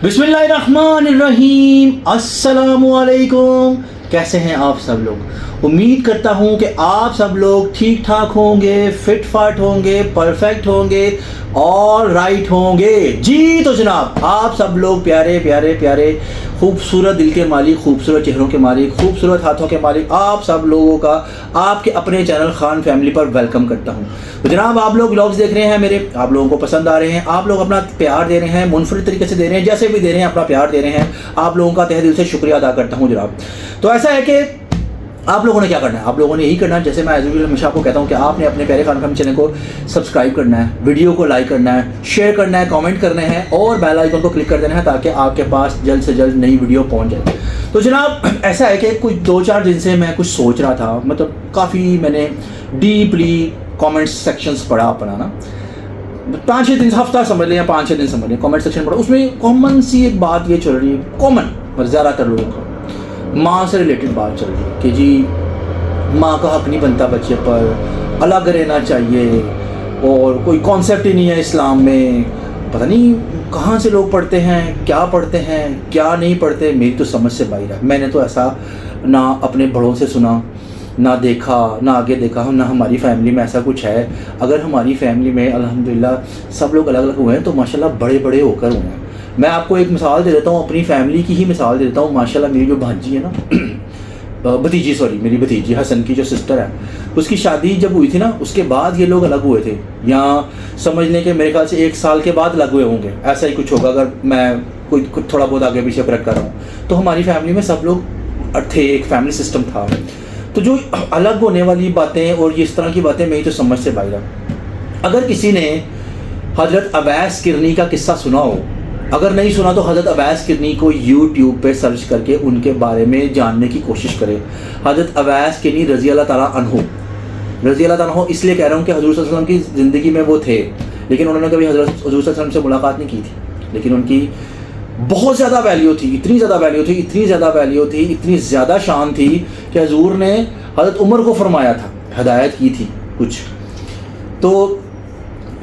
बिस्मिल्लाहिर्रहमानिर्रहीम। अस्सलामुअलैकुम। कैसे हैं आप सब लोग? उम्मीद करता हूं कि आप सब लोग ठीक ठाक होंगे, फिट फाट होंगे, परफेक्ट होंगे और राइट होंगे। जी तो जनाब, आप सब लोग प्यारे प्यारे प्यारे, खूबसूरत दिल के मालिक, खूबसूरत चेहरों के मालिक, खूबसूरत हाथों के मालिक, आप सब लोगों का आपके अपने चैनल खान फैमिली पर वेलकम करता हूं। तो जनाब, आप लोग व्लॉग्स देख रहे हैं मेरे, आप लोगों को पसंद आ रहे हैं, आप लोग अपना प्यार दे रहे हैं, मुनफरिद तरीके से दे रहे हैं, जैसे भी दे रहे हैं अपना प्यार दे रहे हैं। आप लोगों का तहे दिल से शुक्रिया अदा करता हूँ जनाब। तो ऐसा है कि आप लोगों ने क्या करना है, आप लोगों ने यही करना है, जैसे मैं हमेशा आपको कहता हूँ कि आपने अपने प्यारे खान फैमिली चैनल को सब्सक्राइब करना है, वीडियो को लाइक करना है, शेयर करना है, कमेंट करने हैं और बेल आइकन को क्लिक कर देना है ताकि आपके पास जल्द से जल्द नई वीडियो पहुँच जाए। तो जनाब, ऐसा है कि कुछ 2-4 दिन से मैं कुछ सोच रहा था, मतलब काफ़ी मैंने डीपली कमेंट सेक्शंस पढ़ा अपना ना, 5-6 दिन, हफ्ता समझ लें या 5-6 दिन समझ लें, कमेंट सेक्शन पढ़ा। उसमें कॉमन सी एक बात ये चल रही है, कॉमन पर ज़्यादातर लोगों को माँ से रिलेटेड बात चल रही है कि जी माँ का हक नहीं बनता बच्चे पर, अलग रहना चाहिए और कोई कॉन्सेप्ट ही नहीं है इस्लाम में। पता नहीं कहाँ से लोग पढ़ते हैं, क्या नहीं पढ़ते, मेरी तो समझ से बाहर है। मैंने तो ऐसा ना अपने बड़ों से सुना, ना देखा, ना आगे देखा, ना हमारी फैमिली में ऐसा कुछ है। अगर हमारी फैमिली में अल्हम्दुलिल्लाह सब लोग अलग अलग हुए हैं तो माशाल्लाह बड़े बड़े होकर हुए हैं। मैं आपको एक मिसाल दे देता हूँ, अपनी फैमिली की ही मिसाल दे देता हूँ। माशाल्लाह मेरी जो भांजी है ना, मेरी भतीजी हसन की जो सिस्टर है, उसकी शादी जब हुई थी ना, उसके बाद ये लोग अलग हुए थे, या समझ लें कि मेरे ख्याल से 1 साल के बाद अलग हुए होंगे, ऐसा ही कुछ होगा अगर मैं कोई थोड़ा बहुत आगे पीछे फर्क कर रहा हूँ। तो हमारी फैमिली में सब लोग थे, एक फैमिली सिस्टम था। तो जो अलग होने वाली बातें और इस तरह की बातें मेरी तो समझ से बाहर है। अगर किसी ने हज़रत अवैस किरनी का किस्सा सुना हो, अगर नहीं सुना तो हज़रत अवैस किरनी को यूट्यूब पे सर्च करके उनके बारे में जानने की कोशिश करें। हज़रत अवैस किरनी रज़ी अल्लाह ताला अन्हु इसलिए कह रहा हूँ कि हज़रत सल्लल्लाहु अलैहि वसल्लम की ज़िंदगी में वो थे, लेकिन उन्होंने कभी हज़रत सल्लल्लाहु अलैहि वसल्लम से मुलाकात नहीं की थी। लेकिन उनकी बहुत ज़्यादा वैल्यू थी, इतनी ज़्यादा वैल्यू थी, इतनी ज़्यादा शान थी कि हजूर ने हज़रत उमर को फरमाया था, हिदायत की थी कुछ। तो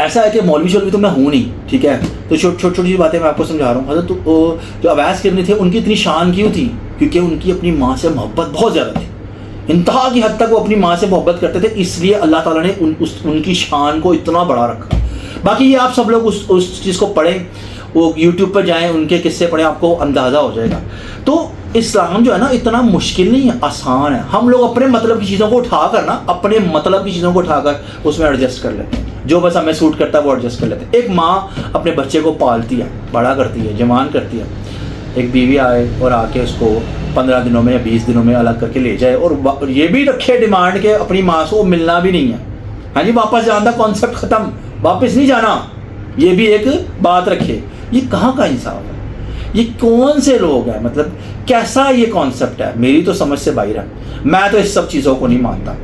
ऐसा है कि मौलवी तो मैं हूँ नहीं, ठीक है, तो छोटी बातें मैं आपको समझा रहा हूँ। हज़रत जो अवैस किरनी थे, उनकी इतनी शान क्यों थी? क्योंकि उनकी अपनी माँ से मोहब्बत बहुत ज़्यादा थी, इंतहा की हद तक वो अपनी माँ से मोहब्बत करते थे, इसलिए अल्लाह ताला ने उनकी शान को इतना बड़ा रखा। बाकी ये आप सब लोग उस चीज़ को पढ़ें, वो यूट्यूब पर जाएं, उनके किस्से पढ़ें, आपको अंदाज़ा हो जाएगा। तो इस्लाम जो है ना, इतना मुश्किल नहीं है, आसान है। हम लोग अपने मतलब की चीज़ों को उठाकर उसमें एडजस्ट कर लेते हैं, जो बस हमें सूट करता है वो एडजस्ट कर लेते हैं। एक माँ अपने बच्चे को पालती है, बड़ा करती है, जवान करती है। एक बीवी आए और आके उसको 15 दिनों में या 20 दिनों में अलग करके ले जाए और ये भी रखे डिमांड के अपनी माँ से वो मिलना भी नहीं है। हाँ जी, वापस जाना, कॉन्सेप्ट ख़त्म, वापस नहीं जाना, ये भी एक बात रखे। ये कहाँ का इंसाफ है? ये कौन से लोग हैं? मतलब कैसा ये कॉन्सेप्ट है? मेरी तो समझ से बाहर है। मैं तो इस सब चीज़ों को नहीं मानता।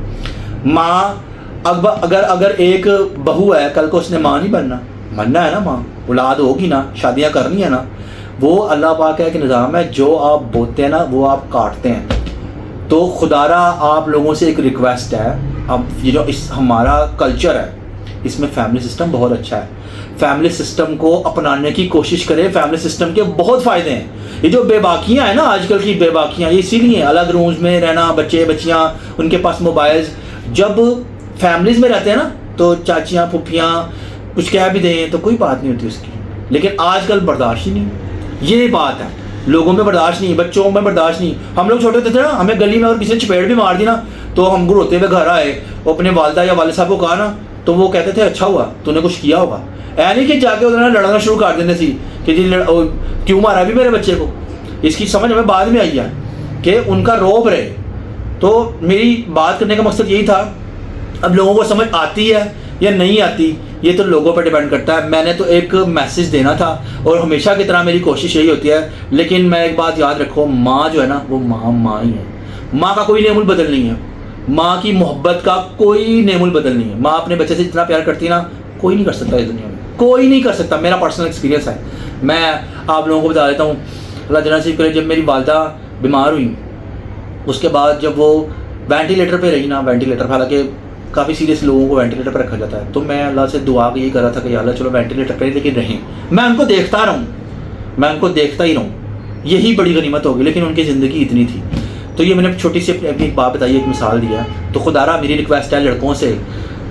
माँ अगर एक बहू है, कल को उसने माँ नहीं बनना है ना, माँ औलाद होगी ना, शादियाँ करनी है ना, वो अल्लाह पाक का एक निज़ाम है, जो आप बोते हैं ना वो आप काटते हैं। तो खुदारा आप लोगों से एक रिक्वेस्ट है, अब ये जो हमारा कल्चर है इसमें फैमिली सिस्टम बहुत अच्छा है, फैमिली सिस्टम को अपनाने की कोशिश करें। फैमिली सिस्टम के बहुत फ़ायदे हैं। ये जो बेबाकियाँ हैं ना, आजकल की बेबाकियाँ, ये इसीलिए अलग रूम्स में रहना, बच्चे बच्चियाँ, उनके पास मोबाइल्स। जब फैमिलीज़ में रहते हैं ना तो चाचियाँ फुफियाँ कुछ कह भी दें तो कोई बात नहीं होती उसकी, लेकिन आजकल बर्दाश्त ही नहीं। ये बात है, लोगों में बर्दाश्त नहीं, बच्चों में बर्दाश्त नहीं। हम लोग छोटे होते थे ना, हमें गली में और किसी ने चपेट भी मार दी ना, तो हम रोते हुए घर आए और अपने वालदा या वालिद साहब को कहा ना, तो वो कहते थे अच्छा हुआ तूने कुछ किया होगा। ऐ नहीं कि जाके उन्होंने लड़ना शुरू कर देने सी कि जी क्यों मारा भी मेरे बच्चे को। इसकी समझ हमें बाद में आई है कि उनका रौब रहे। तो मेरी बात करने का मकसद यही था। अब लोगों को समझ आती है या नहीं आती, ये तो लोगों पर डिपेंड करता है। मैंने तो एक मैसेज देना था और हमेशा की तरह मेरी कोशिश यही होती है। लेकिन मैं एक बात याद रखो, माँ जो है ना वो माँ ही है। माँ का कोई नेमुल बदल नहीं है, माँ की मोहब्बत का कोई नेमुल बदल नहीं है। माँ अपने बच्चे से जितना प्यार करती है ना, कोई नहीं कर सकता इस दुनिया में, कोई नहीं कर सकता। मेरा पर्सनल एक्सपीरियंस है, मैं आप लोगों को बता देता हूँ। अल्लाह जना नसीब करे, जब मेरी वालदा बीमार हुई, उसके बाद जब वो वेंटिलेटर पे रही ना, वेंटिलेटर, हालांकि काफ़ी सीरियस लोगों को वेंटिलेटर पर रखा जाता है, तो मैं अल्लाह से दुआ यही कर रहा था कि अल्लाह चलो वेंटिलेटर पर लेकिन रहें, मैं उनको देखता रहूँ, मैं उनको देखता ही रहूँ, यही बड़ी गनीमत होगी। लेकिन उनकी ज़िंदगी इतनी थी। तो ये मैंने छोटी सी अपनी एक बात बताई, एक मिसाल दिया। तो खुदारा मेरी रिक्वेस्ट है लड़कों से,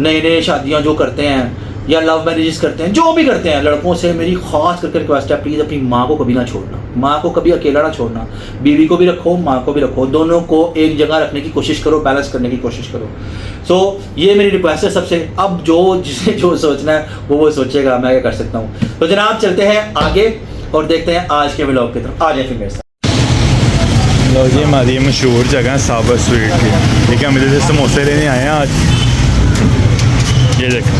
नए नए शादियाँ जो करते हैं या लव मैरिजेस करते हैं, जो भी करते हैं, लड़कों से मेरी ख़ास करके रिक्वेस्ट है, प्लीज़ अपनी माँ को कभी ना छोड़ना, माँ को कभी अकेला ना छोड़ना। बीवी को भी रखो, माँ को भी रखो, दोनों को एक जगह रखने की कोशिश करो, बैलेंस करने की कोशिश करो। सो ये मेरी रिक्वेस्ट है सबसे। अब जो जिसे जो सोचना है वो सोचेगा, मैं क्या कर सकता हूँ। तो जनाब चलते हैं आगे और देखते हैं आज के व्लॉग की तरफ। आ जाए फिर मेरे साथ। लो जी, हमारी मशहूर जगह है साबर स्वीट की। ठीक है, हम इधर से समोसे लेने आए हैं आज। ये देखो,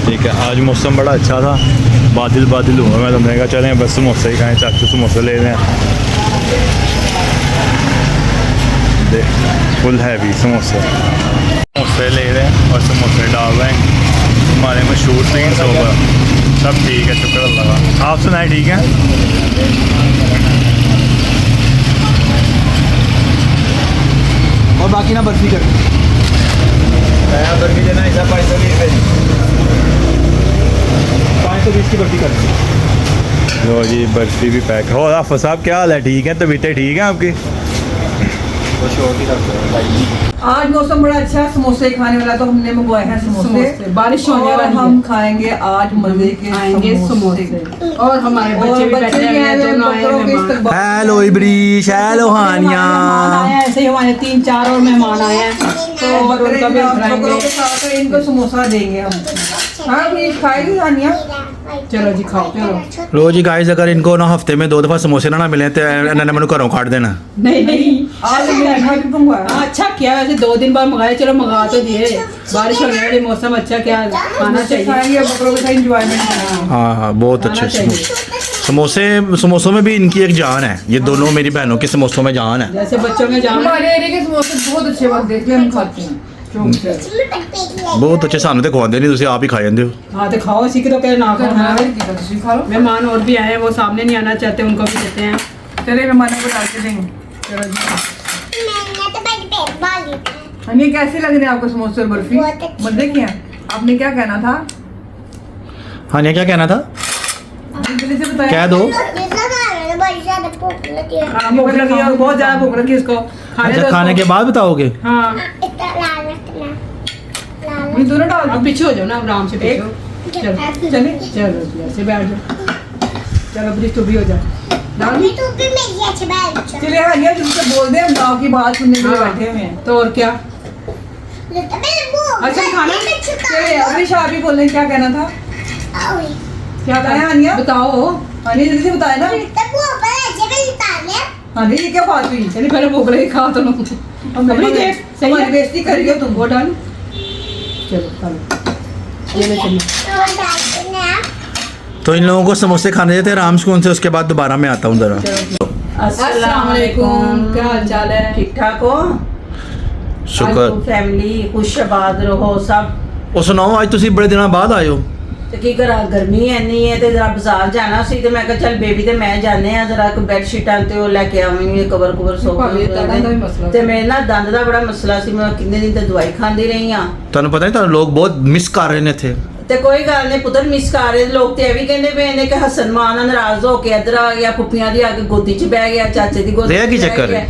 ठीक है, आज मौसम बड़ा अच्छा था, बादल बादल हुआ। मैं तो मैंने कहा चलें बस समोसे ही खाएं, चाचू समोसे ले लें। देख, फुल हैवी समोसे ले रहे हैं और समोसे डाल रहे हैं। हमारे मशहूर स्वीट सोबर सब ठीक है, शुक्र अल्लाह का। आप सुनाए ठीक है? और बाकी ना बर्फी कर बर्फी देना, ऐसा 520 की बर्फी कर। लो जी, बर्फी भी पैक हो। आफा साहब क्या हाल है? ठीक है, तबीयतें ठीक हैं आपकी? आज मौसम बड़ा अच्छा है, समोसे खाने वाला। तो हमने मंगवाए हैं समोसे, बारिश होने और वाली है। हम खाएंगे आज मजे के खाएंगे समोसे। और हमारे बच्चे भी बैठे हैं, दोनों आए हैं मेहमान। हेलो इब्रीश, हेलो हानिया। मेहमान आए हैं, ऐसे ही हमारे 3-4 और मेहमान आए हैं, तो और उनका भी बकरों खिलाएंगे। के साथ इनको समोसा देंगे हम। हाँ प्लीज खाएगी हानिया। चलो जी खाओ, चलो। लो जी गाइस, अगर इनको ना हफ्ते में 2 दफ़ा समोसे ना मिले तो इन्होंने मैंने घरों काट देना। नहीं नहीं, आज मैंने भी मंगवाया। हाँ, अच्छा किया। वैसे 2 दिन बाद मंगाए, चलो मंगा तो दिए। बारिश होने वाली मौसम, अच्छा क्या खाना चाहिए। खाएंगे बकरों के साथ एंजॉयमेंट। हाँ हाँ, बहुत अच्छे खाना चाहिए। समोसों में भी इनकी एक जान है। ये दोनों मेरी बहनों के समोसों में जान है। जैसे बच्चों में जाम। हमारे एरिया के समोसे बहुत अच्छे बनते हैं, इसलिए हम खाते हैं। बहुत अच्छे, सानू तो खवाते नहीं, आप ही खा जाते हो। हाँ तो खाओ, इसी की तो कह ना खाओ। खा लो। मेहमान और भी आए हैं, वो सामने नहीं आना चाहते, उनको भी देते हैं। चले मेहमानों को डाल के देंगे। चलो जी। हमें कैसे लग रहे हैं आपको समोसे और बर्फी? मजे किए हैं? आपने क्या कहना था? हानिया क्या कहना था? जल्दी से बताया। कह दो। हाँ, भूख लगी है और बहुत ज्यादा भूख लगी इसको। अच्छा, खाने के बाद बताओगे? हाँ, ये दोनों डाल आप दो। पीछे हो जाओ ना, आराम से पीछे हो। चलो चले चलो जी, ऐसे बैठ जाओ। चलो प्लीज तू भी हो जा। डाल दी। चलिए हानिया, तुमसे बोल दे, हम गाँव की बात सुनने के लिए बैठे हुए हैं। तो और क्या? अच्छा खाना। चलिए अभी शाह भी बोल रहे हैं, क्या कहना था? क्या बताया हानिया? बताओ। हानिया जल्दी से बताया ना। हानिया ये क्या बात हुई? चलिए पहले भूख लगी, खाओ तुम। अपनी देख, सही हमारी है। बेइज्जती कर रही हो तुम। वो डन। चलो चलो, ये ले चलिए। तो इन लोगों को समोसे खाने देते हैं आराम सुकून से, उसके बाद दोबारा मैं आता हूँ जरा। अस्सलाम वालेकुम, क्या हाल चाल है? ठीक ठाक हो? शुक्र। फैमिली खुशबाद रहो सब। ਉਹ ਸੁਣਾਓ, ਅੱਜ ਤੁਸੀਂ ਬੜੇ ਦਿਨਾਂ ਬਾਅਦ ਆਏ ਹੋ। ਤੇ ਕੀ ਕਰਾਂ, ਗਰਮੀ ਇੰਨੀ ਹੈ ਤੇ ਜਰਾ ਬਾਜ਼ਾਰ ਜਾਣਾ ਸੀ ਤੇ ਮੈਂ ਕਿਹਾ ਚੱਲ ਬੇਬੀ ਤੇ ਮੈਂ ਜਾਣੇ ਆ, ਜਰਾ ਇੱਕ ਬੈੱਡ ਸ਼ੀਟਾਂ ਤੇ ਉਹ ਲੈ ਕੇ ਆਵਾਂਗੀ, ਕਵਰ ਭਾਵੇਂ ਦੰਦਾਂ ਦਾ ਵੀ ਮਸਲਾ ਤੇ ਮੇਰੇ ਨਾਲ ਦੰਦ ਦਾ ਬੜਾ ਮਸਲਾ ਸੀ। ਮੈਂ ਕਿੰਨੇ ਦਿਨ ਤੇ ਦਵਾਈ ਖਾਂਦੀ ਰਹੀ ਆ। ਤੁਹਾਨੂੰ ਪਤਾ ਨਹੀਂ, ਤੁਹਾਨੂੰ ਲੋਕ ਬਹੁਤ ਮਿਸ ਕਰ ਰਹੇ ਨੇ ਇੱਥੇ। ਤੇ ਕੋਈ ਗੱਲ ਨਹੀਂ ਪੁੱਤਰ, ਮਿਸ ਕਰ ਰਹੇ ਲੋਕ ਤੇ ਇਹ ਵੀ ਕਹਿੰਦੇ ਪਏ ਨੇ ਕਿ ਹਸਨ ਮਾਂ ਨਾਲ ਨਾਰਾਜ਼ ਹੋ ਕੇ ਇੱਧਰ ਆ ਗਿਆ, ਪੁੱਪੀਆਂ ਦੀ ਆ ਕੇ ਗੋਦੀ 'ਚ ਬਹਿ ਗਿਆ, ਚਾਚੇ ਦੀ ਗੋਦੀ 'ਚ ਰਿਹਾ ਕੀ ਬਹਿ ਚੱਕਰ ਗਿਆ। ਹੈ?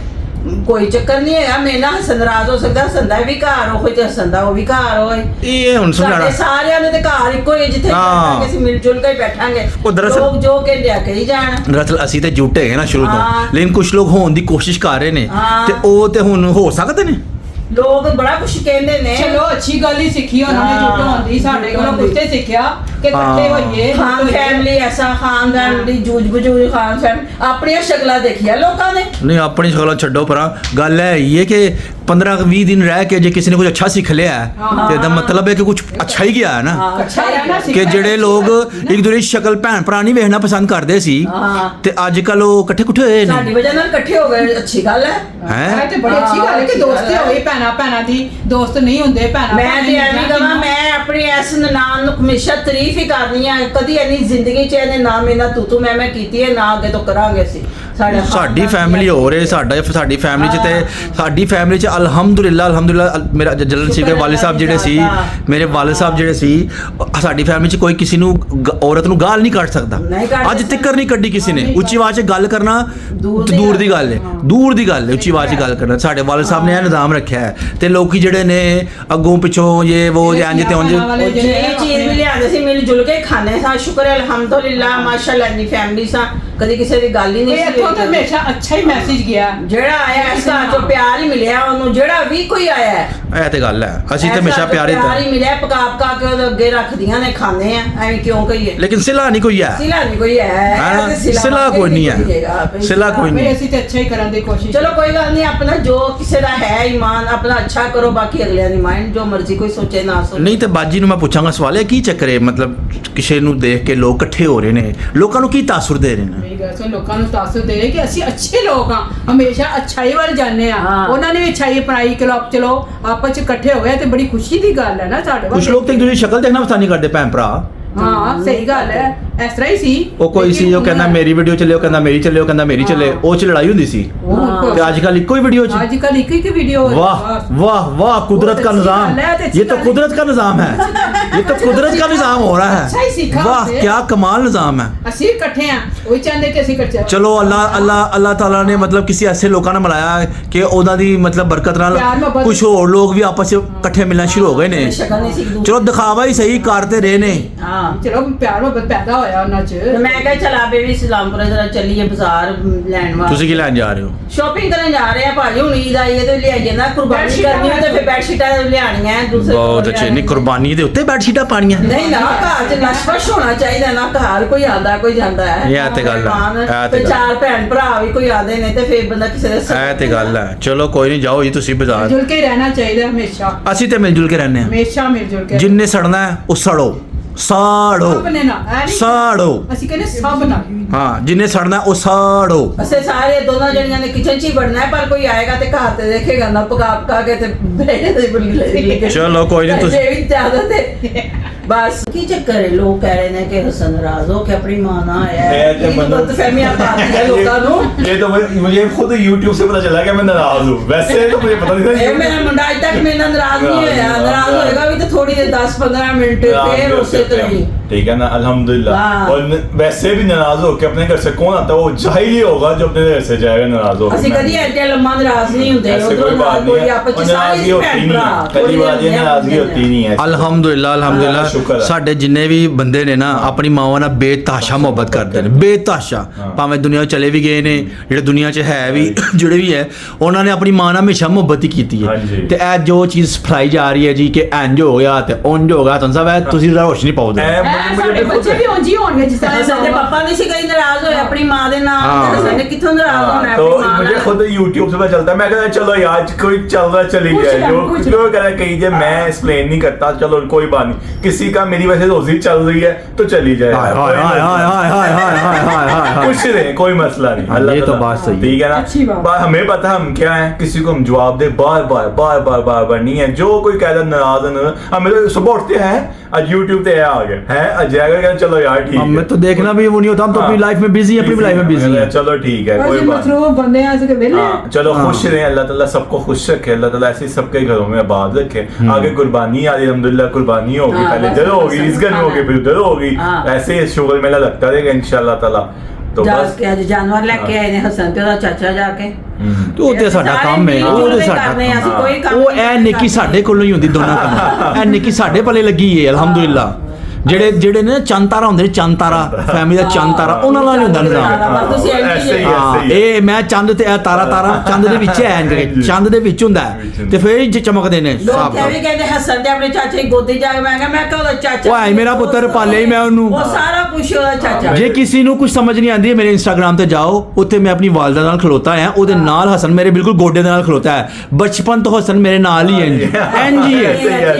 ਕੋਈ ਚੱਕਰ ਨਹੀਂ ਹੈਗਾ, ਮੇਰੇ ਨਾਲ ਹਸਨ ਨਾਰਾਜ਼ ਹੋ ਸਕਦਾ, ਹਸਨ ਦਾ ਵੀ ਘਰ ਉਹ ਤੇ ਹਸਨ ਦਾ ਉਹ ਵੀ ਘਰ ਹੋਏ। ਇਹ ਹੁਣ ਸਾਡੇ ਸਮਝਾਣਾ। ਸਾਰਿਆਂ ਦੇ ਤੇ ਘਰ ਇੱਕੋ ਹੀ ਹੈ, ਜਿੱਥੇ ਹਾਂ। ਬੈਠਾਂਗੇ ਅਸੀਂ ਮਿਲ ਜੁਲ ਕੇ ਹੀ ਬੈਠਾਂਗੇ। ਉਹ ਦਰਅਸਲ- ਲੋਕ ਜੋ ਕਹਿੰਦੇ ਆ ਕਹੀ ਜਾਣ। ਦਰਅਸਲ ਅਸੀਂ ਤੇ ਝੂਠੇ ਹੈਗੇ ਨਾ ਸ਼ੁਰੂ ਤੋਂ, ਹਾਂ। ਲੇਕਿਨ ਕੁਝ ਲੋਕ ਹੋਣ ਦੀ ਕੋਸ਼ਿਸ਼ ਕਰ ਰਹੇ ਨੇ ਹਾਂ। ਤੇ ਉਹ ਤੇ ਹੁਣ ਹੋ ਸਕਦੇ ਨੇ। ਲੋਕ ਬੜਾ ਕੁਛ ਕਹਿੰਦੇ ਨੇ। ਚਲੋ ਅੱਛੀ ਗੱਲ ਹੀ ਸਿੱਖੀ ਉਹਨਾਂ ਨੇ, ਹਾਂ। ਝੂਠ ਹੁੰਦੀ ਸਾਡੇ ਕੋਲੋਂ ਕੁਝ ਤੇ ਸਿੱਖਿਆ ਕਿ ਇਕੱਠੇ ਹਾਂ। ਹੋਈਏ। ਖਾਨ ਫੈਮਿਲੀ ਐਸਾ, ਖਾਨਦਾਨ ਦੀ ਜੂਝ ਬਜੂਝ ਖਾਨ ਫੈਮਿਲੀ ਆਪਣੀਆਂ ਸ਼ਕਲਾਂ ਦੇਖੀਆਂ ਲੋਕਾਂ ਨੇ। ਨਹੀਂ, ਆਪਣੀ ਸ਼ਕਲਾਂ ਛੱਡੋ ਪਰਾਂ, ਗੱਲ ਹੈ ਇਹ ਕਿ 15-20 ਦਿਨ ਰਹਿ ਕੇ ਜੇ ਕਿਸੇ ਨੇ ਕੁਝ ਅੱਛਾ ਸਿੱਖ ਲਿਆ ਹੈ, ਤੇ ਇਹਦਾ ਮਤਲਬ ਹੈ ਕਿ ਕੁਝ ਅੱਛਾ ਹੀ ਗਿਆ ਹੈ ਨਾ। ਹਾਂ, ਅੱਛਾ ਰਹਿਣਾ ਕਿ ਜਿਹੜੇ ਲੋਕ ਇੱਕ ਦੂਜੇ ਦੀ ਸ਼ਕਲ ਭੈਣ ਭਰਾ ਨਹੀਂ ਵੇਖਣਾ ਪਸੰਦ ਕਰਦੇ ਸੀ, ਹਾਂ। ਤੇ ਅੱਜ ਕੱਲ ਉਹ ਇਕੱਠੇ ਕੁੱਠੇ ਹੋਏ ਸਾਡੀ ਨੇ। ਵਜ੍ਹਾ ਨਾਲ ਇਕੱਠੇ ਹੋ ਗਏ, ਅੱਛੀ ਗੱਲ ਹੈ। ਹੈ ਇਹ ਤੇ ਬੜੀ ਅੱਛੀ ਗੱਲ ਹੈ ਕਿ ਦੋਸਤੀ ਹੋਈ, ਭੈਣਾਂ ਦੀ ਦੋਸਤ ਨਹੀਂ ਹੁੰਦੇ ਭੈਣਾਂ। ਮੈਂ ਤੇ ਐਵੇਂ ਕਹਾਂ, ਮੈਂ ਆਪਣੀ ਇਸ ਨਨਾਣ ਨੂੰ ਹਮੇਸ਼ਾ ਤਾਰੀਫ ਹੀ ਕਰਨੀ ਆ। ਕਦੀ ਇੰਨੀ ਜ਼ਿੰਦਗੀ 'ਚ ਇਹਨੇ ਨਾ ਮੇਰੇ ਨਾਲ ਤੂੰ ਮੈਂ ਕੀਤੀ ਹੈ, ਨਾ ਅੱਗੇ ਤੋਂ ਕਰਾਂਗੇ ਅਸੀਂ। ਸਾਡੀ ਫੈਮਿਲੀ ਹੋ ਰਹੀ ਸਾਡੀ ਫੈਮਿਲੀ 'ਚ ਤੇ ਸਾਡੀ ਫੈਮਿਲੀ 'ਚ ਅਲਹਮਦੁਲਿਲਾ ਮੇਰਾ ਜਲਨ ਸਿੰਘ ਵਾਲਿਦ ਸਾਹਿਬ ਜਿਹੜੇ ਸੀ ਮੇਰੇ ਵਾਲਿਦ ਸਾਹਿਬ ਜਿਹੜੇ ਸੀ ਸਾਡੀ ਫੈਮਿਲੀ 'ਚ ਕੋਈ ਕਿਸੇ ਨੂੰ ਔਰਤ ਨੂੰ ਗਾਲ ਨਹੀਂ ਕੱਢ ਸਕਦਾ ਅੱਜ ਤੱਕ ਨਹੀਂ ਕੱਢੀ ਕਿਸੇ ਨੇ ਉੱਚੀ ਆਵਾਜ਼ 'ਚ ਗੱਲ ਕਰਨਾ ਦੂਰ ਦੀ ਗੱਲ ਹੈ ਉੱਚੀ ਆਵਾਜ਼ 'ਚ ਗੱਲ ਕਰਨਾ ਸਾਡੇ ਵਾਲਿਦ ਸਾਹਿਬ ਨੇ ਇਹ ਨਿਜ਼ਾਮ ਰੱਖਿਆ ਹੈ ਤੇ ਲੋਕੀ ਜਿਹੜੇ ਨੇ ਅੱਗੋਂ ਪਿੱਛੋਂ ਇਹ ਉਹ ਇੰਜ ਤੇ ਉਂਝ ਇਹ ਚੀਜ਼ ਵੀ ਲਿਆਂਦੇ ਸੀ ਮਿਲ ਜੁਲ ਕੇ ਖਾਣੇ ਸਾਂ ਸ਼ੁਕਰ ਹੈ ਅਲਹਮਦੁਲਿਲਾ ਮਾਸ਼ਾਅੱਲਾ ਇੰਨੀ ਫੈਮਿਲੀ ਸਾਂ ਕਦੀ ਕਿਸੇ ਦੀ ਗੱਲ ਹੀ ਨਹੀਂ ਸੀ ਇੱਥੋਂ ਤਾਂ ਹਮੇਸ਼ਾ ਅੱਛਾ ਹੀ ਮੈਸੇਜ ਗਿਆ ਜਿਹੜਾ ਆਇਆ ਇਸ ਘਰ ਚੋਂ ਪਿਆਰ ਹੀ ਮਿਲਿਆ ਉਹਨੂੰ ਜਿਹੜਾ ਵੀ ਕੋਈ ਆਇਆ ਹੈ ਇਹ ਤੇ ਗੱਲ ਹੈ ਅਸੀਂ ਤੇ ਹਮੇਸ਼ਾ ਪਿਆਰ ਹੀ ਮਿਲਿਆ ਪਕਾ ਕੇ ਉਹਦੇ ਅੱਗੇ ਰੱਖਦੀਆਂ ਨੇ ਖਾਣੇ ਆ ਐਵੇਂ ਕਿਉਂ ਕਹੀਏ ਲੇਕਿਨ ਸਿਲਾ ਨਹੀਂ ਕੋਈ ਹੈ ਸਿਲਾ ਕੋਈ ਨਹੀਂ ਹੈ ਸਿਲਾ ਕੋਈ ਨਹੀਂ ਅਸੀਂ ਤੇ ਅੱਛਾ ਹੀ ਕਰਨ ਦੀ ਕੋਸ਼ਿਸ਼ ਚਲੋ ਕੋਈ ਗੱਲ ਨਹੀਂ ਆਪਣਾ ਜੋ ਕਿਸੇ ਦਾ ਹੈ ਈਮਾਨ ਆਪਣਾ ਅੱਛਾ ਕਰੋ ਬਾਕੀ ਅਗਲਿਆਂ ਦੀ ਮਾਈਂਡ ਜੋ ਮਰਜ਼ੀ ਕੋਈ ਸੋਚੇ ਨਾ ਸੋਚੇ ਨਹੀਂ ਤੇ ਬਾਜੀ ਨੂੰ ਮੈਂ ਪੁੱਛਾਂਗਾ ਸਵਾਲ ਹੈ ਕੀ ਚੱਕਰ ਹੈ ਮਤਲਬ ਕਿਸੇ ਨੂੰ ਦੇਖ ਕੇ ਲੋਕ ਇਕੱਠੇ ਹੋ ਰਹੇ ਨੇ ਲੋਕਾਂ ਨੂੰ ਕੀ ਤਾਸੁਰ ਦੇ ਰਹੇ ਨੇ ਲੋਕਾਂ ਨੂੰ ਤਾਸੁਰ ਦੇ ਰਹੇ ਕਿ ਅਸੀਂ ਅੱਛੇ ਲੋਕ ਹਾਂ ਹਮੇਸ਼ਾ ਅੱਛਾਈ ਵੱਲ ਜਾਂਦੇ ਆ ਉਹਨਾਂ ਨੇ ਅੱਛਾਈ ਅਪਣਾਈ ਚਲੋ ਆਪਸ ਚ ਇਕੱਠੇ ਹੋ ਗਏ ਤੇ ਬੜੀ ਖੁਸ਼ੀ ਦੀ ਗੱਲ ਹੈ ਨਾ ਸਾਡੇ ਕੁਝ ਲੋਕ ਤੇ ਇੱਕ ਦੂਜੇ ਦੀ ਸ਼ਕਲ ਦੇਖਣਾ ਪਸੰਦ ਨਹੀਂ ਕਰਦੇ ਭੈਣ ਭਰਾ ਹਾਂ ਸਹੀ ਗੱਲ ਹੈ ਇਸ ਤਰ੍ਹਾਂ ਹੀ ਸੀ ਉਹ ਕੋਈ ਸੀ ਜੋ ਕਹਿੰਦਾ ਮੇਰੀ ਵੀਡੀਓ ਚੱਲੇ ਉਹ ਕਹਿੰਦਾ ਮੇਰੀ ਚੱਲੇ ਉਹ ਕਹਿੰਦਾ ਮੇਰੀ ਚੱਲੇ ਉਹ ਚ ਲੜਾਈ ਹੁੰਦੀ ਸੀ ਤੇ ਅੱਜ ਕੱਲ ਇੱਕੋ ਹੀ ਵੀਡੀਓ ਚ आज कल एक ही वीडियो वाह वाह वाह कुदरत का निजाम ये तो कुदरत का निजाम है ये तो कुदरत का निजाम हो रहा है वाह क्या कमाल निजाम है ਅਸੀਂ ਇਕੱਠੇ ਆ ਉਹੀ ਚਾਹੁੰਦੇ ਕਿ ਅਸੀਂ ਇਕੱਠੇ ਚਲੋ ਅੱਲਾਹ ਤਾਲਾ ਨੇ ਮਤਲਬ ਕਿਸੇ ਐਸੇ ਲੋਕਾਂ ਨਾਲ ਮਿਲਾਇਆ ਕਿ ਉਹਨਾਂ ਦੀ ਮਤਲਬ ਬਰਕਤ ਨਾਲ ਕੁਝ ਹੋਰ ਲੋਕ ਵੀ ਆਪਸ ਵਿੱਚ ਇਕੱਠੇ ਮਿਲਣਾ ਸ਼ੁਰੂ ਹੋ ਗਏ ਨੇ ਚਲੋ ਦਿਖਾਵਾ ਹੀ ਸਹੀ ਕਰਦੇ ਰਹੇ ਨੇ ਹਾਂ ਚਲੋ ਪਿਆਰ ਮੁਹੱਬਤ ਪੈਦਾ ਹੋਇਆ ਉਹਨਾਂ 'ਚ ਮੈਂ ਕਿਹਾ ਚਲ ਆਬੇ ਵੀ ਇਸਲਾਮਪੁਰ ਜਰਾ ਚੱਲੀਏ ਬਾਜ਼ਾਰ ਲੈਣ ਵਾਸਤੇ ਤੁਸੀਂ ਕੀ ਲੈਣ ਜਾ ਰਹੇ ਹੋ ਸ਼ਾਪਿੰਗ ਕਰਨ ਜਾ ਰਹੇ ਆ ਭਾਜੀ ਹੁਣ ਈਦ ਆਈ ਹੈ ਤੇ ਲਿਆਈਏ ਨਾ ਕੁਰਬਾਨੀ ਕਰਨੀ ਹੈ ਤੇ ਫਿਰ ਬੈੱਡ ਸ਼ੀਟਾਂ ਲਿਆਣੀਆਂ ਦੂਸਰੇ ਬਹੁਤ ਅੱਛੇ ਨਹੀਂ ਕੁਰਬਾਨੀ ਦੇ ਉੱਤੇ ਬੈੱਡ ਸ਼ੀਟਾਂ ਪਾਣੀਆਂ ਨਹੀਂ ਨਾ ਘਰ 'ਚ ਨਸ਼ਵਸ਼ ਹੋਣਾ ਚਾਹੀਦਾ ਨਾ ਘਰ ਕੋਈ ਆਉਂਦਾ ਕੋਈ ਜਾਂਦਾ ਹੈ ਇਹ ਤੇ ਗੱਲ ਹੈ ਤੇ ਚਾਰ ਭੈਣ ਭਰਾ ਵੀ ਕੋਈ ਆਉਂਦੇ ਨੇ ਤੇ ਫਿਰ ਬੰਦਾ ਕਿਸੇ ਦੇ ਇਹ ਤੇ ਗੱਲ ਹੈ ਚਲੋ ਕੋਈ ਨਹੀਂ ਜਾਓ ਜੀ ਤੁਸੀਂ ਬਾਜ਼ਾਰ ਮਿਲ ਜੁਲ ਕੇ ਰਹਿਣਾ ਚਾਹੀਦਾ ਹਮੇਸ਼ਾ ਅਸੀਂ ਤੇ ਮਿਲ ਜੁਲ ਕੇ ਰਹਿੰਦੇ ਹਾਂ ਹਮੇਸ਼ਾ ਮਿਲ ਜੁਲ ਕੇ ਜਿੰਨੇ ਸੜਨਾ ਹੈ ਉਹ ਸੜੋ ਸਾੜੋ ਆਪਣੇ ਨਾ ਸਾੜੋ ਅਸੀਂ ਕਹਿੰਦੇ ਸਭ ਨਾ ਹਾਂ ਜਿੰਨੇ ਸੜਨਾ ਉਹ ਸਾੜੋ ਅਸੀਂ ਸਾਰੇ ਦੋਨਾਂ ਜਣੀਆਂ ਨੇ ਕਿਚਨ 'ਚ ਹੀ ਵੜਨਾ ਹੈ ਪਰ ਕੋਈ ਆਏਗਾ ਤੇ ਘਰ ਤੇ ਦੇਖੇਗਾ ਨਾ ਪਕਾ ਕੇ ਤੇ ਬੈਠੇ ਦੇ ਬੁੱਲੀ ਚਲੋ ਕੋਈ ਨਹੀਂ ਤੁਸੀਂ ਇਹ ਵੀ ਜ਼ਿਆਦਾ ਤੇ ਬਸ ਕੀ ਚੱਕਰ ਹੈ ਲੋਕ ਕਹਿ ਰਹੇ ਨੇ ਕਿ ਹਸਨ ਨਾਰਾਜ਼ ਹੋ ਕੇ ਆਪਣੀ ਮਾਂ ਨਾਲ ਆਇਆ ਹੈ ਇਹ ਗਲਤਫਹਿਮੀਆਂ ਪਾਤੀ ਹੈ ਲੋਕਾਂ ਨੂੰ ये तो मुझे खुद YouTube से पता चला कि मैं नाराज हूँ वैसे तो मुझे पता नहीं था ਇਹ ਮੇਰਾ ਮੁੰਡਾ ਅੱਜ ਤੱਕ ਮੇਰੇ ਨਾਲ ਨਾਰਾਜ਼ ਨਹੀਂ ਹੋਇਆ ਨਾਰਾਜ਼ ਹੋਏਗਾ ਵੀ ਤੇ ਥੋੜੀ ਦੇਰ 10-15 ਮਿੰਟ ਫੇਰ ਉਸੇ ਤਰ੍ਹਾਂ ਹੀ ठीक है ना अल्हम्दुलिल्लाह और वैसे भी नाराज होकर अपने घर से कौन आता है वो जाहिल ही होगा जो अपने घर से जाएगा नाराज होकर ਅਸੀਂ ਕਦੀ ਐਡੇ ਲੰਮਾ ਨਾਰਾਜ਼ ਨਹੀਂ ਹੁੰਦੇ ऐसे ਉਧਰੋਂ कोई बात ਕੋਈ नहीं है ਆਪਸ और ਚ ਸਾਰੇ नाराजगी होती नहीं है पहली बात ये नाराजगी होती नहीं है ਅਲਹਮਦੁਲਿਲਾ ਸਾਡੇ ਜਿੰਨੇ ਵੀ ਬੰਦੇ ਨੇ ਨਾ ਆਪਣੀ ਮਾਵਾਂ ਨਾਲ ਬੇਤਹਾਸ਼ਾ ਮੁਹੱਬਤ ਕਰਦੇ ਨੇ ਬੇਤਹਾਸ਼ਾ ਭਾਵੇਂ ਦੁਨੀਆ ਚਲੇ ਵੀ ਗਏ ਨੇ ਜਿਹੜੇ ਦੁਨੀਆ 'ਚ ਹੈ ਵੀ ਜਿਹੜੇ ਵੀ ਹੈ ਉਹਨਾਂ ਨੇ ਆਪਣੀ ਮਾਂ ਨਾਲ ਹਮੇਸ਼ਾ ਮੁਹੱਬਤ ਹੀ ਕੀਤੀ ਹੈ ਤੇ ਇਹ ਜੋ ਚੀਜ਼ ਸਿਖਾਈ ਜਾ ਰਹੀ ਹੈ ਜੀ ਕਿ ਇੰਜ ਹੋ ਗਿਆ ਤੇ ਉਂਝ ਹੋ ਗਿਆ ਤੁਹਾਨੂੰ ਸਭ ਇਹ ਤੁਸੀਂ ਰੋਸ਼ਨੀ ਪਾਉਂਦੇ ਸਾਡੇ ਬੱਚੇ ਵੀ ਉਂਝ ਹੀ ਹੋਣਗੇ ਜਿਸ ਤਰ੍ਹਾਂ ਸਾਡੇ ਪਾਪਾ ਨਹੀਂ ਸੀ ਕਦੀ ਨਾਰਾਜ਼ ਹੋਏ ਆਪਣੀ ਮਾਂ ਦੇ ਨਾਲ ਤੇ ਸਾਡੇ ਕਿੱਥੋਂ ਨਾਰਾਜ਼ ਹੋਣਾ तो ਆਪਣੀ ਮਾਂ मुझे ਨਾਲ खुद YouTube से पता चलता है मैं कहता चलो यार कोई चल रहा चली जाए जो कह रहा कही जाए मैं एक्सप्लेन नहीं करता चलो कोई बात नहीं किसी का मेरी वजह से रोजी चल रही है तो चली जाए कुछ नहीं कोई मसला नहीं अल्लाह ये तो बात सही है। ठीक है ना हमें पता हम क्या है किसी को हम जवाब दे बार नहीं है जो कोई कहता नाराज है हमें तो सुबह उठते हैं आज YouTube पे आ गए हैं अजय का चलो यार ठीक हमें तो देखना भी वो नहीं होता हम तो अपनी लाइफ में बिजी अपनी लाइफ में बिजी है चलो ठीक है कोई बात मसरूफ बंदे हैं ऐसे के वेले चलो खुश रहें अल्लाह ताला सबको खुश रखे अल्लाह ताला ऐसे सबके घरों में आबाद रखे आगे कुर्बानी आ रही अल्हम्दुलिल्लाह कुर्बानी होगी पहले इधर होगी रिज़्क़ होगी फिर उधर होगी ऐसे शुगर मेला लगता रहेगा इंशाल्लाह ताला तो बस ਕੇ ਅੱਜ ਜਾਨਵਰ ਲੈ ਕੇ ਆਏ ਨੇ ਹਸਨ ਤੇ ਉਹਦਾ ਚਾਚਾ ਜਾ ਕੇ ਉਹ ਤੇ ਸਾਡਾ ਕੰਮ ਹੈ ਉਹ ਤੇ ਸਾਡਾ ਕੰਮ ਉਹ ਇਹ ਨੇਕੀ ਸਾਡੇ ਕੋਲੋਂ ਹੀ ਹੁੰਦੀ ਦੋਨਾਂ ਕੰਮ ਇਹ ਨੇਕੀ ਸਾਡੇ ਭਲੇ ਲੱਗੀ ਹੈ ਅਲਹਮਦੁਲਿਲਾ ਜਿਹੜੇ ਨੇ ਚੰਦ ਤਾਰਾ ਹੁੰਦੇ ਨੇ ਚੰਦ ਤਾਰਾ ਫੈਮਿਲੀ ਦਾ ਚੰਦ ਤਾਰਾ ਉਹਨਾਂ ਨਾਲ ਨਹੀਂ ਹੁੰਦਾ ਨਿਜ਼ਾਮ ਇਹ ਮੈਂ ਚੰਦ ਤੇ ਇਹ ਤਾਰਾ ਚੰਦ ਦੇ ਵਿੱਚ ਹੈ ਚੰਦ ਦੇ ਵਿੱਚ ਹੁੰਦਾ ਤੇ ਫਿਰ ਹੀ ਚਮਕਦੇ ਨੇ ਲੋਕ ਵੀ ਕਹਿੰਦੇ ਹਸਨ ਤੇ ਆਪਣੇ ਚਾਚੇ ਦੀ ਗੋਦੀ ਜਾ ਕੇ ਮੈਂ ਕਿਹਾ ਮੈਂ ਉਹਦਾ ਚਾਚਾ ਉਹ ਹੈ ਮੇਰਾ ਪੁੱਤਰ ਪਾਲੇ ਹੀ ਮੈਂ ਉਹਨੂੰ ਉਹ ਸਾਰਾ ਕੁਝ ਉਹਦਾ ਚਾਚਾ ਜੇ ਕਿਸੇ ਨੂੰ ਕੁਝ ਸਮਝ ਨਹੀਂ ਆਉਂਦੀ ਮੇਰੇ ਇੰਸਟਾਗ੍ਰਾਮ ਤੇ ਜਾਓ ਉੱਥੇ ਮੈਂ ਆਪਣੀ ਵਾਲਦਾ ਨਾਲ ਖਲੋਤਾ ਹਾਂ ਉਹਦੇ ਨਾਲ ਹਸਨ ਮੇਰੇ ਬਿਲਕੁਲ ਗੋਡੇ ਦੇ ਨਾਲ ਖਲੋਤਾ ਹੈ ਬਚਪਨ ਤੋਂ ਹਸਨ ਮੇਰੇ ਨਾਲ ਹੀ ਹੈ ਇੰਜ ਹੀ ਹੈ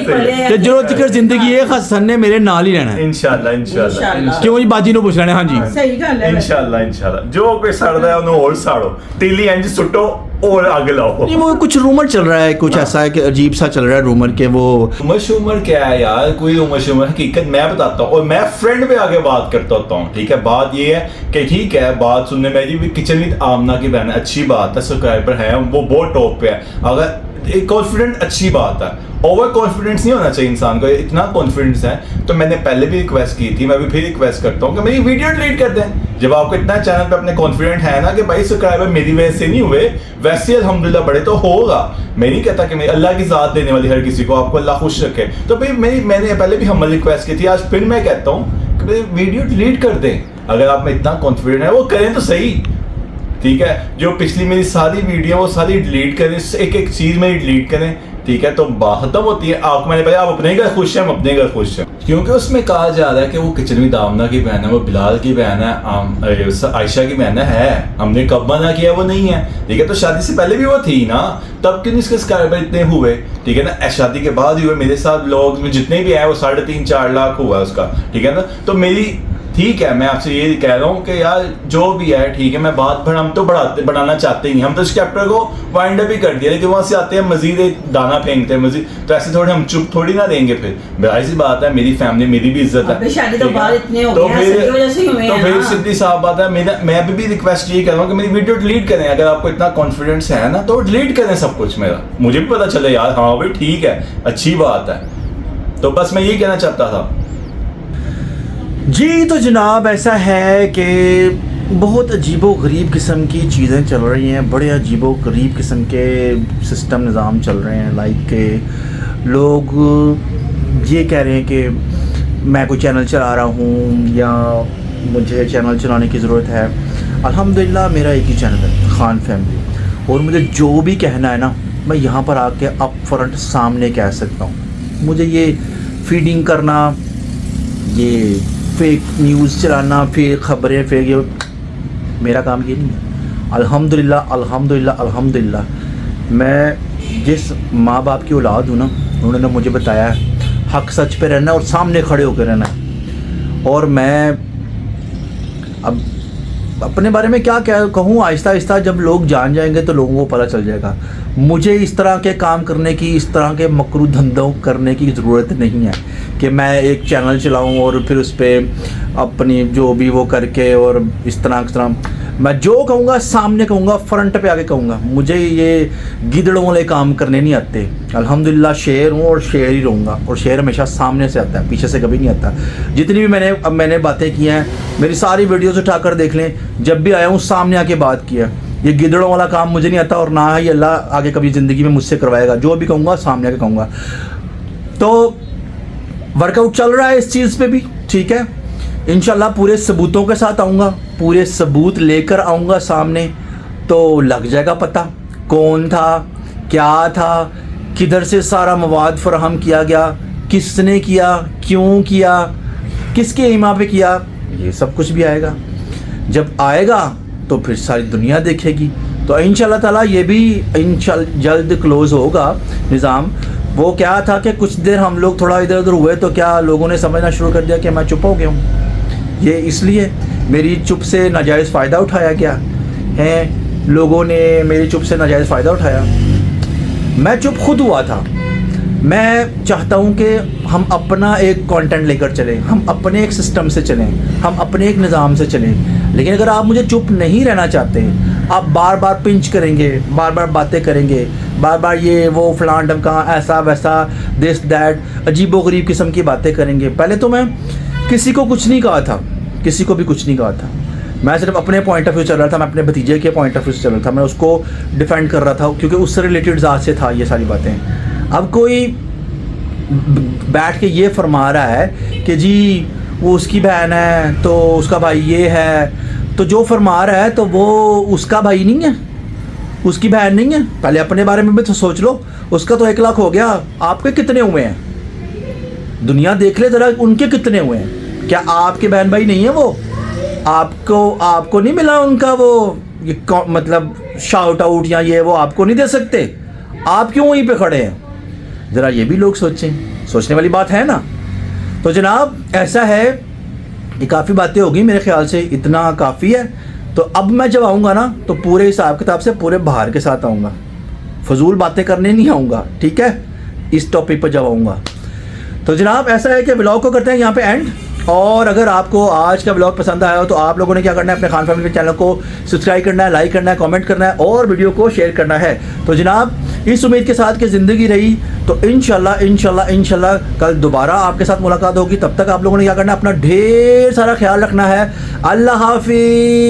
ਤੇ ਜਦੋਂ ਤੱਕ ਜ਼ਿੰਦਗੀ ਇਹ ਹਸਨ ਨੇ ਮੇਰੇ ਨਾਲ ਹੀ ਰਹਿਣਾ इंशाल्लाह क्यों जी बाजी नु पूछ रहे हैं हाँ जी सही गल है इंशाल्लाह जो कोई सड़दा है ਉਹਨੂੰ ਹੋਰ ਸਾੜੋ ਤੀਲੀ ਇੰਜ ਸੁੱਟੋ और आगे लाओ। नहीं, वो कुछ रूमर चल रहा है, कुछ ऐसा है कि अजीब सा चल रहा है रूमर के वो उमर शुमर क्या है यार, कोई उमर शुमर, हकीकत मैं बताता हूँ और मैं फ्रेंड पे आगे बात करता होता हूँ। ठीक है, बात ये है कि ठीक है, बात सुनने में जी किचन विद आमना की बहन अच्छी बात है, सब्सक्राइबर है वो बहुत टॉप पे है, अगर एक कॉन्फिडेंट अच्छी बात है, ओवर कॉन्फिडेंस नहीं होना चाहिए इंसान को, इतना कॉन्फिडेंस है। तो मैंने पहले भी रिक्वेस्ट की थी, मैं भी फिर रिक्वेस्ट करता हूँ कि मेरी वीडियो डिलीट कर दें। जब आपको इतना चैनल पे अपने कॉन्फिडेंट है ना कि भाई सब्सक्राइबर मेरी वजह से नहीं हुए, वैसे अल्हम्दुलिल्लाह बड़े तो होगा। मैं नहीं कहता कि मैं अल्लाह की ज़ात देने वाली हर किसी को, आपको अल्लाह खुश रखे। तो भाई मैंने पहले भी हमल रिक्वेस्ट की थी, आज फिर मैं कहता हूँ कि भाई वीडियो डिलीट कर दें। अगर आप में इतना कॉन्फिडेंट है वो करें तो सही। ठीक है, जो पिछली मेरी सारी वीडियो वो सारी डिलीट करें, एक एक चीज़ मेरी डिलीट करें। ठीक है, तो बात खत्म होती है। आपको मैंने बताया आप अपने घर खुश हैं, हम अपने घर खुश हैं, क्योंकि उसमें कहा जा रहा है कि वो किचन विद आमना की बहन है, वो बिलाल की बहन है, आयशा की बहन है। हमने कब मना किया वो नहीं है। ठीक है, तो शादी से पहले भी वो थी ना, तब क्यों इसके सब्सक्राइबर इतने हुए? ठीक है ना, शादी के बाद ही हुए। मेरे साथ लोग में जितने भी आए वो 3.5-4 लाख हुआ उसका। ठीक है ना, तो मेरी ठीक है, मैं आपसे ये कह रहा हूँ कि यार जो भी है ठीक है, मैं बात हम तो बढ़ाना चाहते ही, हम तो इस चैप्टर को वाइंड अप ही कर दिया, लेकिन वहाँ से आते हैं मजीद एक दाना फेंकते हैं मजीद, तो ऐसे थोड़े हम चुप थोड़ी ना देंगे। फिर बड़ी सी बात है, मेरी फैमिली मेरी भी इज्जत है, शादी तो बाद इतने हो गए हैं, सबकी वजह से ही हुए हैं। तो फिर सीधी साफ बात है, मैं अभी भी रिक्वेस्ट ये कर रहा हूँ कि मेरी वीडियो डिलीट करें। अगर आपको इतना कॉन्फिडेंस है ना तो डिलीट करें सब कुछ मेरा, मुझे भी पता चले यार हाँ भाई ठीक है, अच्छी बात है। तो बस मैं यही कहना चाहता था जी। तो जनाब ऐसा है कि बहुत अजीबो गरीब किस्म की चीज़ें चल रही हैं, बड़े अजीबो गरीब किस्म के सिस्टम निज़ाम चल रहे हैं। लाइक के लोग ये कह रहे हैं कि मैं कोई चैनल चला रहा हूँ या मुझे चैनल चलाने की ज़रूरत है। अल्हम्दुलिल्लाह मेरा एक ही चैनल है, खान फैमिली, और मुझे जो भी कहना है ना मैं यहाँ पर आके अप फ्रंट सामने कह सकता हूँ। मुझे ये फीडिंग करना, ये फेक न्यूज़ चलाना, फेक खबरें, फेक, ये मेरा काम ये नहीं है। अल्हम्दुलिल्लाह अल्हम्दुलिल्लाह अल्हम्दुलिल्लाह मैं जिस माँ बाप की औलाद हूँ ना, उन्होंने मुझे बताया हक सच पे रहना और सामने खड़े होकर रहना है। और मैं अब अपने बारे में क्या कहूँ, आहिस्ता आहिस्ता जब लोग जान जाएंगे तो लोगों को पता चल जाएगा। मुझे इस तरह के काम करने की, इस तरह के मकरू धंधों करने की ज़रूरत नहीं है कि मैं एक चैनल चलाऊं और फिर उस पर अपनी जो भी वो करके और इस तरह मैं जो कहूँगा सामने कहूँगा, फ्रंट पे आके कहूँगा। मुझे ये गिदड़ों वाले काम करने नहीं आते। अल्हम्दुलिल्लाह शेर हूँ और शेर ही रहूँगा, और शेर हमेशा सामने से आता है, पीछे से कभी नहीं आता। जितनी भी मैंने बातें की हैं, मेरी सारी वीडियोज़ उठाकर देख लें, जब भी आया हूँ सामने आके बात किया। ये गिदड़ों वाला काम मुझे नहीं आता और ना ही अल्लाह आगे कभी ज़िंदगी में मुझसे करवाएगा। जो भी कहूँगा सामने आके कहूँगा। तो वर्कआउट चल रहा है इस चीज़ पे भी, ठीक है। इंशाल्लाह पूरे सबूतों के साथ आऊँगा, पूरे सबूत लेकर आऊँगा सामने, तो लग जाएगा पता कौन था, क्या था, किधर से सारा मवाद फराहम किया गया, किसने किया, क्यों किया, किसके इमा पे किया, ये सब कुछ भी आएगा। जब आएगा तो फिर सारी दुनिया देखेगी। तो इंशाल्लाह ताला ये भी जल्द क्लोज़ होगा निज़ाम। वो क्या था कि कुछ देर हम लोग थोड़ा इधर उधर हुए तो क्या लोगों ने समझना शुरू कर दिया कि मैं चुप हो गया हूँ। ये इसलिए मेरी चुप से नाजायज़ फ़ायदा उठाया गया है, लोगों ने मेरी चुप से नाजायज़ फ़ायदा उठाया। मैं चुप खुद हुआ था। मैं चाहता हूँ कि हम अपना एक कंटेंट लेकर चलें, हम अपने एक सिस्टम से चलें, हम अपने एक निज़ाम से चलें। लेकिन अगर आप मुझे चुप नहीं रहना चाहते, आप बार बार पिंच करेंगे, बार बार बातें करेंगे, बार बार ये वो फलान ढमका, ऐसा वैसा, दिस दैट, अजीबो गरीब किस्म की बातें करेंगे। पहले तो मैं किसी को कुछ नहीं कहा था, किसी को भी कुछ नहीं कहा था। मैं सिर्फ अपने पॉइंट ऑफ व्यू चल रहा था, मैं अपने भतीजे के पॉइंट ऑफ व्यू से चल रहा था, मैं उसको डिफेंड कर रहा था क्योंकि उससे रिलेटेड ज़ात से था ये सारी बातें। अब कोई बैठ के ये फरमा रहा है कि जी वो उसकी बहन है तो उसका भाई ये है, तो जो फरमा रहा है तो वो उसका भाई नहीं है, उसकी बहन नहीं है। पहले अपने बारे में भी तो सोच लो। उसका तो 1 लाख हो गया, आपके कितने हुए हैं? दुनिया देख ले ज़रा, उनके कितने हुए हैं? क्या आपके बहन भाई नहीं है वो? आपको नहीं मिला उनका वो ये मतलब शाउट आउट या ये वो आपको नहीं दे सकते? आप क्यों वहीं पे खड़े हैं? ज़रा ये भी लोग सोचें, सोचने वाली बात है ना। तो जनाब ऐसा है, ये काफ़ी बातें होगी मेरे ख्याल से, इतना काफ़ी है। तो अब मैं जब आऊँगा ना तो पूरे हिसाब किताब से पूरे बाहर के साथ आऊँगा, फजूल बातें करने नहीं आऊँगा, ठीक है, इस टॉपिक पर जब आऊँगा। तो जनाब ऐसा है कि व्लॉग को करते हैं यहाँ पे एंड। और अगर आपको आज का व्लॉग पसंद आया हो तो आप लोगों ने क्या करना है, अपने खान फैमिली चैनल को सब्सक्राइब करना है, लाइक करना है, कमेंट करना है और वीडियो को शेयर करना है। तो जनाब इस उम्मीद के साथ कि ज़िंदगी रही तो इंशाल्लाह कल दोबारा आपके साथ मुलाकात होगी। तब तक आप लोगों ने क्या करना है, अपना ढेर सारा ख्याल रखना है। अल्लाह हाफिज़।